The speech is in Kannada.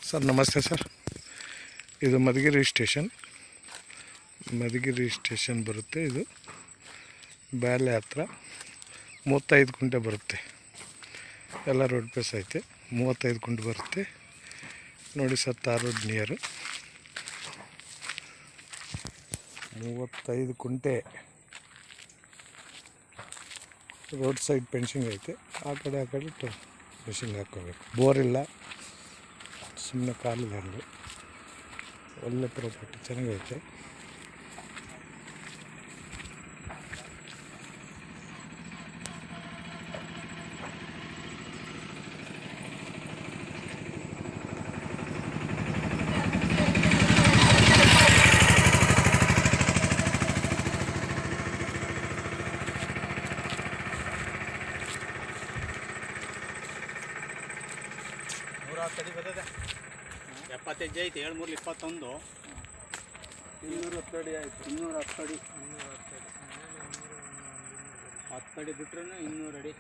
ಸರ್ ನಮಸ್ತೆ ಸರ್. ಇದು ಮಧುಗಿರಿ ಸ್ಟೇಷನ್ ಬರುತ್ತೆ. ಇದು ಬ್ಯಾಲೆ ಹತ್ರ 35 ಕುಂಟೆ ಬರುತ್ತೆ. ಎಲ್ಲ ರೋಡ್ ಪ್ಲೇಸ್ ಐತೆ. 35 ಕುಂಟೆ ಬರುತ್ತೆ ನೋಡಿ ಸರ್. ತಾರ್ ರೋಡ್ ನಿಯರು 35 ಕುಂಟೆ ರೋಡ್ ಸೈಡ್ ಫೆನ್ಸಿಂಗ್ ಐತೆ. ಆ ಕಡೆ ಫೆನ್ಸಿಂಗ್ ಹಾಕ್ಕೋಬೇಕು. ಬೋರ್ ಇಲ್ಲ, ಸುಮ್ಮನೆ ಕಾಲು ಲ್ಯಾಂಡು. ಒಳ್ಳೆ ಪ್ರಾಪರ್ಟಿ, ಚೆನ್ನಾಗೈತೆ. ತಡಿ ಬರ್ತದೆ 75 ಐತೆ. 7 3 21 210 ಅಡಿ ಆಯಿತು. 210 ಅಡಿ 10 ಅಡಿ ಬಿಟ್ರೂ 200 ಅಡಿ.